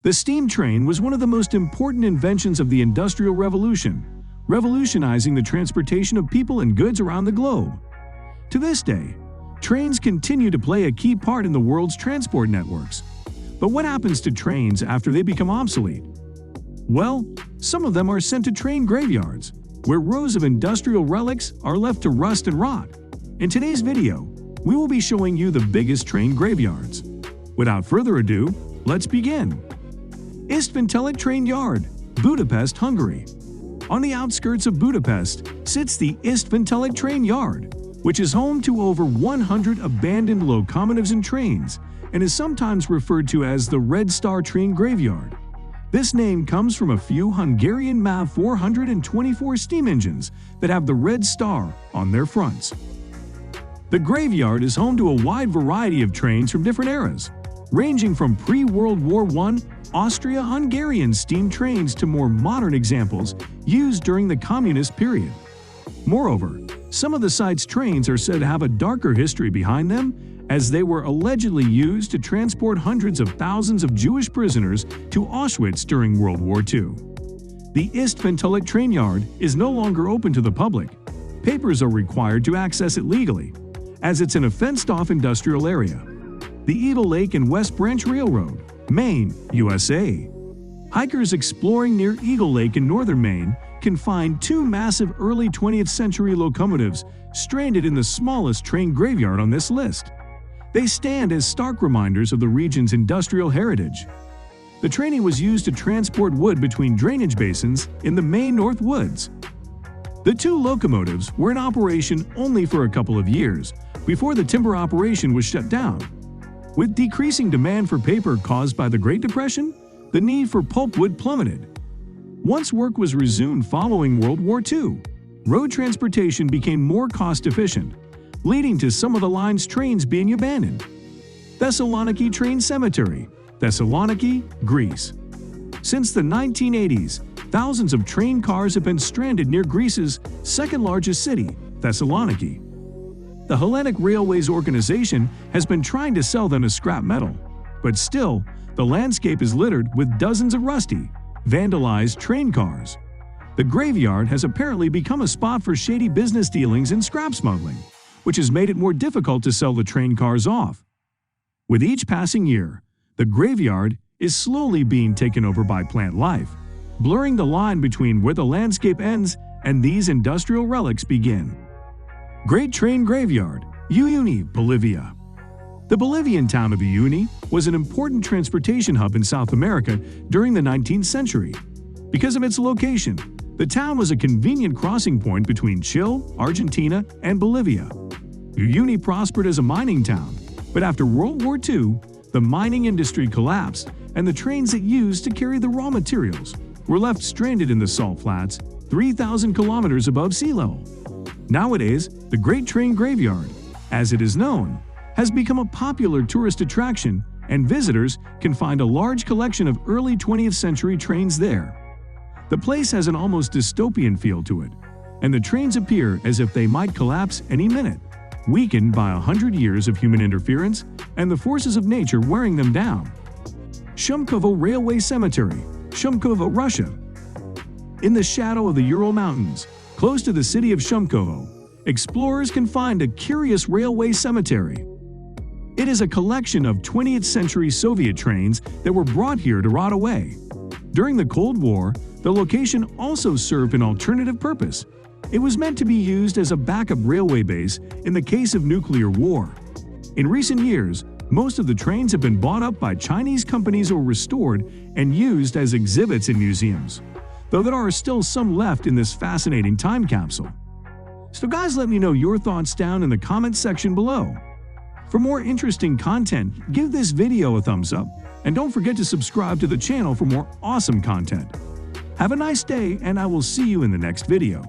The steam train was one of the most important inventions of the Industrial Revolution, revolutionizing the transportation of people and goods around the globe. To this day, trains continue to play a key part in the world's transport networks. But what happens to trains after they become obsolete? Well, some of them are sent to train graveyards, where rows of industrial relics are left to rust and rot. In today's video, we will be showing you the biggest train graveyards. Without further ado, let's begin. Istvántelek Train Yard, Budapest, Hungary. On the outskirts of Budapest sits the Istvántelek Train Yard, which is home to over 100 abandoned locomotives and trains, and is sometimes referred to as the Red Star Train Graveyard. This name comes from a few Hungarian MAV 424 steam engines that have the red star on their fronts. The graveyard is home to a wide variety of trains from different eras, ranging from pre-World War I Austria-Hungarian steam trains to more modern examples used during the communist period. Moreover, some of the site's trains are said to have a darker history behind them, as they were allegedly used to transport hundreds of thousands of Jewish prisoners to Auschwitz during World War II. The Istvántelek Train Yard is no longer open to the public. Papers are required to access it legally, as it's in a fenced-off industrial area. The Eagle Lake and West Branch Railroad, Maine, USA. Hikers exploring near Eagle Lake in northern Maine can find two massive early 20th century locomotives stranded in the smallest train graveyard on this list. They stand as stark reminders of the region's industrial heritage. The training was used to transport wood between drainage basins in the Maine North Woods. The two locomotives were in operation only for a couple of years before the timber operation was shut down. With decreasing demand for paper caused by the Great Depression, the need for pulpwood plummeted. Once work was resumed following World War II, road transportation became more cost-efficient, leading to some of the line's trains being abandoned. Thessaloniki Train Cemetery, Thessaloniki, Greece. Since the 1980s, thousands of train cars have been stranded near Greece's second-largest city, Thessaloniki. The Hellenic Railways organization has been trying to sell them as scrap metal, but still, the landscape is littered with dozens of rusty, vandalized train cars. The graveyard has apparently become a spot for shady business dealings and scrap smuggling, which has made it more difficult to sell the train cars off. With each passing year, the graveyard is slowly being taken over by plant life, blurring the line between where the landscape ends and these industrial relics begin. Great Train Graveyard, Uyuni, Bolivia. The Bolivian town of Uyuni was an important transportation hub in South America during the 19th century. Because of its location, the town was a convenient crossing point between Chile, Argentina, and Bolivia. Uyuni prospered as a mining town, but after World War II, the mining industry collapsed and the trains it used to carry the raw materials were left stranded in the salt flats 3,000 kilometers above sea level. Nowadays, the Great Train Graveyard, as it is known, has become a popular tourist attraction, and visitors can find a large collection of early 20th century trains there. The place has an almost dystopian feel to it, and the trains appear as if they might collapse any minute, weakened by 100 years of human interference and the forces of nature wearing them down. Shumkovo Railway Cemetery, Shumkovo, Russia. In the shadow of the Ural Mountains, close to the city of Shumkovo, explorers can find a curious railway cemetery. It is a collection of 20th century Soviet trains that were brought here to rot away. During the Cold War, the location also served an alternative purpose. It was meant to be used as a backup railway base in the case of nuclear war. In recent years, most of the trains have been bought up by Chinese companies or restored and used as exhibits in museums, though there are still some left in this fascinating time capsule. So guys, let me know your thoughts down in the comments section below. For more interesting content, give this video a thumbs up, and don't forget to subscribe to the channel for more awesome content. Have a nice day, and I will see you in the next video.